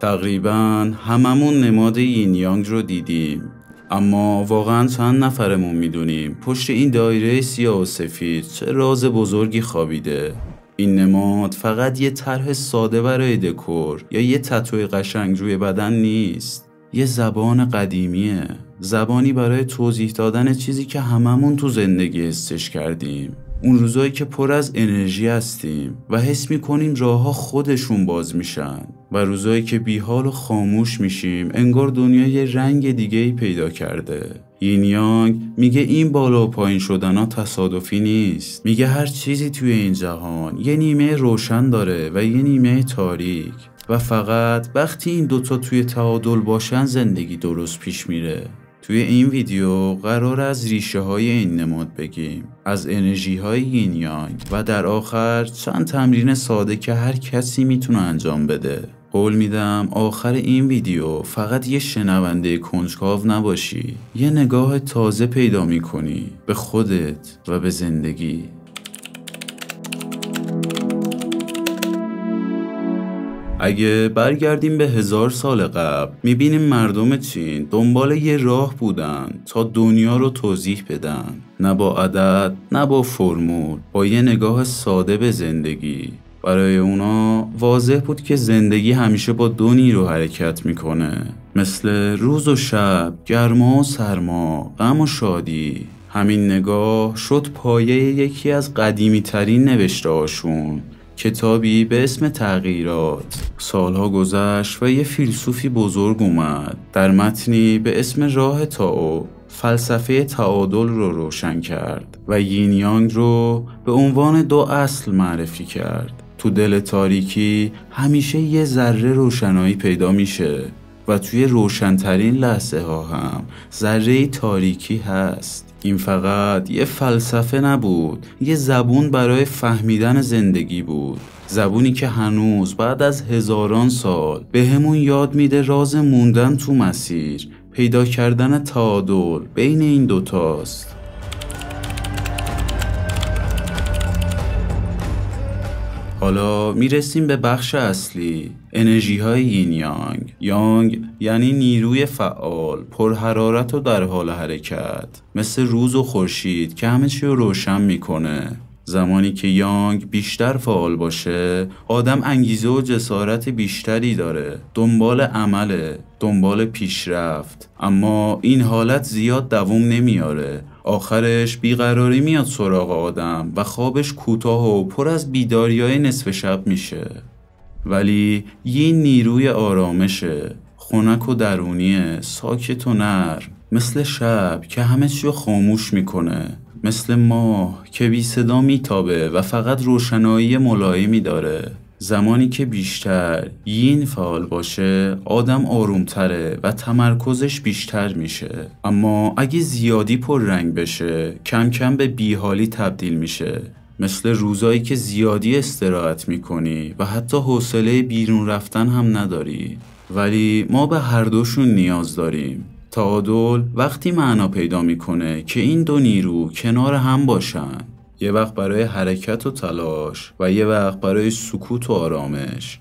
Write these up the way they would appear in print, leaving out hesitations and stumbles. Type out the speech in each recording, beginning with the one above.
تقریباً هممون نماد یین یانگ رو دیدیم، اما واقعاً چند نفرمون میدونیم پشت این دایره سیاه و سفید چه راز بزرگی خوابیده؟ این نماد فقط یه طرح ساده برای دکور یا یه تتوی قشنگ روی بدن نیست. یه زبان قدیمیه، زبانی برای توضیح دادن چیزی که هممون تو زندگی حسش کردیم. اون روزایی که پر از انرژی هستیم و حس میکنیم راهها خودشون باز میشن و روزایی که بیحال و خاموش میشیم انگار دنیا یه رنگ دیگه‌ای پیدا کرده. یین یانگ میگه این بالا و پایین شدن‌ها تصادفی نیست. میگه هر چیزی توی این جهان یه نیمه روشن داره و یه نیمه تاریک و فقط وقتی این دوتا توی تعادل باشن زندگی درست پیش میره. توی این ویدیو قرار از ریشه های این نماد بگیم، از انرژی های یین یانگ و در آخر چند تمرین ساده که هر کسی میتونه انجام بده. قول میدم آخر این ویدیو فقط یه شنونده کنجکاو نباشی، یه نگاه تازه پیدا میکنی به خودت و به زندگی. اگه برگردیم به 1000 سال قبل میبینیم مردم چین دنبال یه راه بودن تا دنیا رو توضیح بدن، نه با عدد نه با فرمول، با یه نگاه ساده به زندگی. برای اونا واضح بود که زندگی همیشه با دو نیرو حرکت میکنه، مثل روز و شب، گرما و سرما، غم و شادی. همین نگاه شد پایه یکی از قدیمی ترین نوشته هاشون، کتابی به اسم تغییرات. سالها گذشت و یه فیلسوفی بزرگ اومد در متنی به اسم راه تائو فلسفه تعادل رو روشن کرد و یین یانگ رو به عنوان دو اصل معرفی کرد. تو دل تاریکی همیشه یه ذره روشنایی پیدا میشه و توی روشنترین لحظه ها هم ذره تاریکی هست. این فقط یه فلسفه نبود، یه زبون برای فهمیدن زندگی بود، زبونی که هنوز بعد از هزاران سال به همون یاد میده راز موندن تو مسیر، پیدا کردن تعادل بین این دوتاست. حالا میرسیم به بخش اصلی، انرژی های یین یانگ. یانگ یعنی نیروی فعال، پرحرارت و در حال حرکت، مثل روز و خورشید که همه چی رو روشن میکنه. زمانی که یانگ بیشتر فعال باشه آدم انگیزه و جسارت بیشتری داره، دنبال عمله، دنبال پیشرفت. اما این حالت زیاد دوام نمیاره، آخرش بیقراری میاد سراغ آدم و خوابش کوتاه و پر از بیداریای نصف شب میشه. ولی یه نیروی آرامشه، خنک و درونیه، ساکت و نرم، مثل شب که همه چی رو خاموش میکنه، مثل ماه که بی صدا میتابه و فقط روشنایی ملایمی داره. زمانی که بیشتر یین فعال باشه آدم آرومتره و تمرکزش بیشتر میشه، اما اگه زیادی پر رنگ بشه کم کم به بیحالی تبدیل میشه، مثل روزایی که زیادی استراحت میکنی و حتی حوصله بیرون رفتن هم نداری. ولی ما به هر دوشون نیاز داریم. تعادل وقتی معنا پیدا میکنه که این دو نیرو کنار هم باشن، یه وقت برای حرکت و تلاش و یه وقت برای سکوت و آرامش.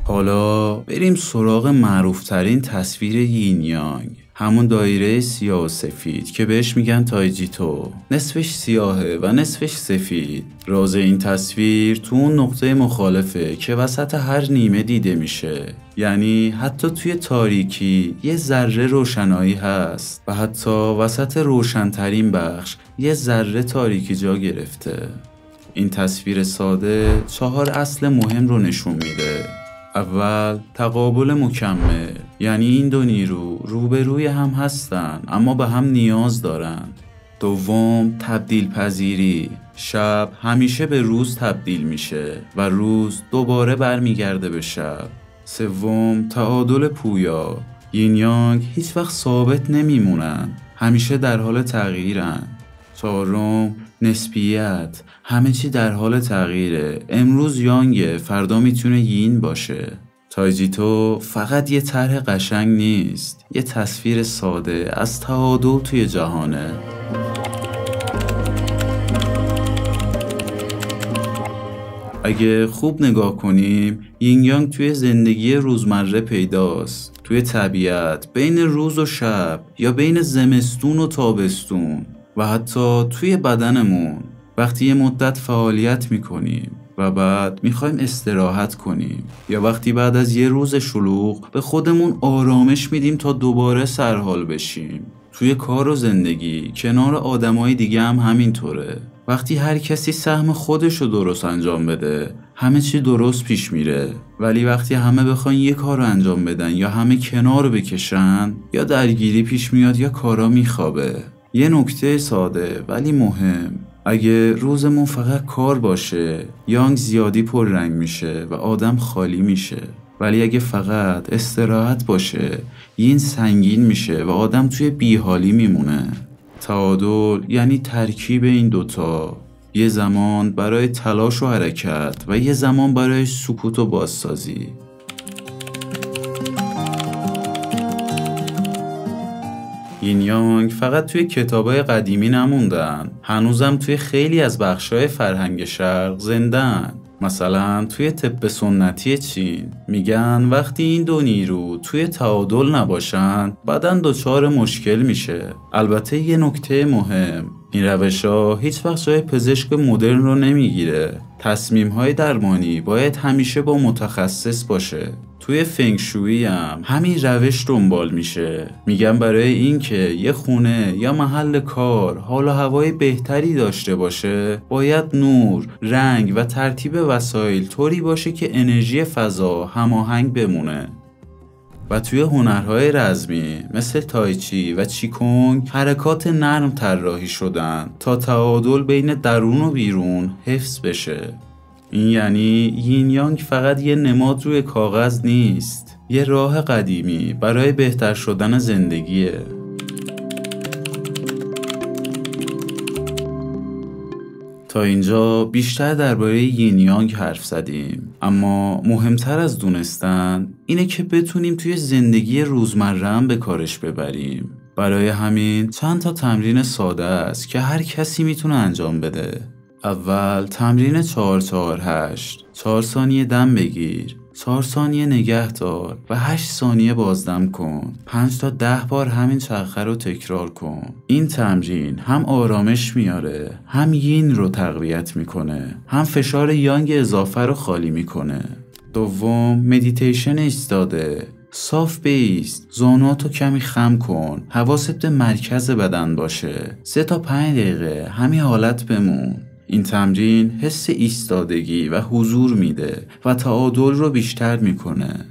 حالا بریم سراغ معروفترین تصویر یین یانگ، همون دایره سیاه و سفید که بهش میگن تایجیتو. نصفش سیاهه و نصفش سفید. راز این تصویر تو اون نقطه مخالفه که وسط هر نیمه دیده میشه، یعنی حتی توی تاریکی یه ذره روشنایی هست و حتی وسط روشنترین بخش یه ذره تاریکی جا گرفته. این تصویر ساده 4 اصل مهم رو نشون میده. اول، تقابل مکمل، یعنی این دو نیرو روبروی هم هستن اما به هم نیاز دارن. دوم، تبدیل پذیری، شب همیشه به روز تبدیل میشه و روز دوباره برمیگرده به شب. سوم، تعادل پویا، یین یانگ هیچ وقت ثابت نمیمونن، همیشه در حال تغییرن. چهارم، نسبیت، همه چی در حال تغییره، امروز یانگه فردا میتونه یین باشه. تایجیتو فقط یه طرح قشنگ نیست، یه تصویر ساده از تعادل توی جهانه. اگه خوب نگاه کنیم یین یانگ توی زندگی روزمره پیداست، توی طبیعت، بین روز و شب یا بین زمستون و تابستون و حتی توی بدنمون. وقتی یه مدت فعالیت میکنیم و بعد میخوایم استراحت کنیم یا وقتی بعد از یه روز شلوغ به خودمون آرامش میدیم تا دوباره سرحال بشیم. توی کار و زندگی کنار آدمای دیگه هم همینطوره. وقتی هر کسی سهم خودشو درست انجام بده همه چی درست پیش میره، ولی وقتی همه بخوان یه کار رو انجام بدن یا همه کنار بکشن یا درگیری پیش میاد یا کارا میخوابه. یه نکته ساده ولی مهم، اگه روزمون فقط کار باشه یانگ زیادی پررنگ میشه و آدم خالی میشه، ولی اگه فقط استراحت باشه یین سنگین میشه و آدم توی بیحالی میمونه. تعادل یعنی ترکیب این دوتا، یه زمان برای تلاش و حرکت و یه زمان برای سکوت و بازسازی. یین یانگ فقط توی کتابای قدیمی نموندن، هنوزم توی خیلی از بخشای فرهنگ شرق زندن. مثلا توی طب سنتی چین میگن وقتی این دو نیرو توی تعادل نباشن بدن دچار مشکل میشه. البته یه نکته مهم، این روشا هیچ وقت جای پزشک مدرن رو نمیگیره. تصمیم‌های درمانی باید همیشه با متخصص باشه. توی فنگ شویی هم همین روش دنبال میشه. میگن برای اینکه یه خونه یا محل کار حال و هوای بهتری داشته باشه باید نور، رنگ و ترتیب وسایل طوری باشه که انرژی فضا هماهنگ بمونه. و توی هنرهای رزمی مثل تایچی و چیکونگ حرکات نرم طراحی شدن تا تعادل بین درون و بیرون حفظ بشه. این یعنی یین یانگ فقط یه نماد روی کاغذ نیست، یه راه قدیمی برای بهتر شدن زندگیه. تا اینجا بیشتر درباره یین یانگ حرف زدیم، اما مهمتر از دونستن اینه که بتونیم توی زندگی روزمره هم به کارش ببریم. برای همین چند تا تمرین ساده است که هر کسی میتونه انجام بده. اول تمرین 4-4-8، 4 ثانیه دم بگیر، 4 ثانیه نگه دار و 8 ثانیه بازدم کن. 5 تا 10 بار همین چرخه رو تکرار کن. این تمرین هم آرامش میاره، هم یین رو تقویت میکنه، هم فشار یانگ اضافه رو خالی میکنه. دوم مدیتیشن ایستاده. صاف بیست، زانواتو کمی خم کن، حواست به مرکز بدن باشه. 3 تا 5 دقیقه همین حالت بمون. این تمرین حس ایستادگی و حضور میده و تعادل رو بیشتر میکنه.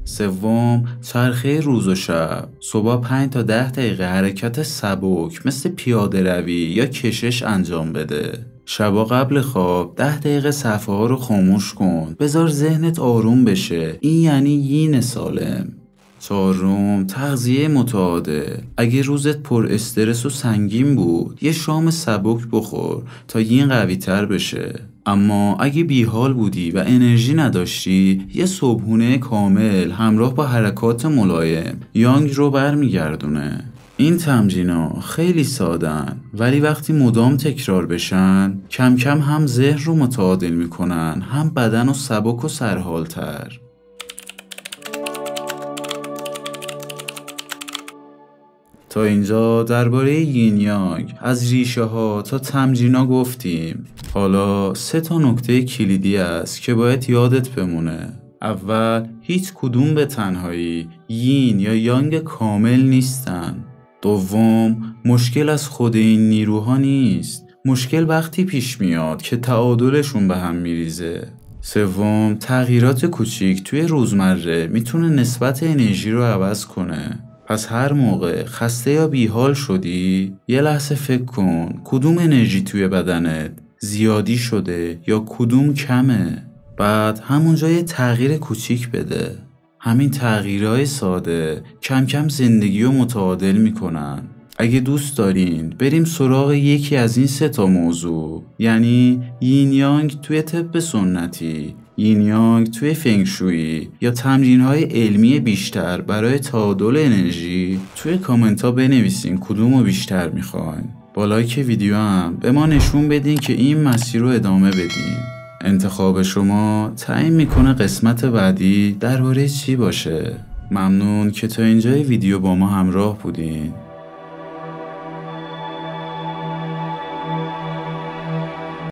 سوم چرخه روز و شب. صبح 5 تا 10 دقیقه حرکت سبک مثل پیاده روی یا کشش انجام بده. شبا قبل خواب 10 دقیقه صفحه ها رو خاموش کن، بذار ذهنت آروم بشه. این یعنی یین سالم. 4 تغذیه متعادل. اگه روزت پر استرس و سنگین بود یه شام سبک بخور تا یین قوی تر بشه. اما اگه بیحال بودی و انرژی نداشتی یه صبحونه کامل همراه با حرکات ملایم یانگ رو برمیگردونه. این تمرین‌ها خیلی سادن ولی وقتی مدام تکرار بشن کم کم هم ذهن رو متعادل میکنن هم بدن و سبک و سرحال‌تر. تا اینجا درباره یین یانگ از ریشه ها تا تمرین‌ها گفتیم. حالا 3 تا نکته کلیدی است که باید یادت بمونه. اول، هیچ کدوم به تنهایی یین یا یانگ کامل نیستن. دوم، مشکل از خود این نیروها نیست، مشکل وقتی پیش میاد که تعادلشون به هم میریزه. سوم، تغییرات کوچیک توی روزمره میتونه نسبت انرژی رو عوض کنه. پس هر موقع خسته یا بیحال شدی یه لحظه فکر کن کدوم انرژی توی بدنت زیادی شده یا کدوم کمه. بعد همونجا یه تغییر کوچیک بده. همین تغییرهای ساده کم کم زندگی رو متعادل میکنن. اگه دوست دارین بریم سراغ یکی از این 3 تا موضوع، یعنی یین یانگ توی طب سنتی، یین یانگ توی فنگ شویی یا تمرین‌های علمی بیشتر برای تعادل انرژی، توی کامنت ها بنویسین کدومو بیشتر میخواین. با لایک ویدیو هم به ما نشون بدین که این مسیر رو ادامه بدین. انتخاب شما تعیین میکنه قسمت بعدی درباره چی باشه. ممنون که تا اینجای ویدیو با ما همراه بودین.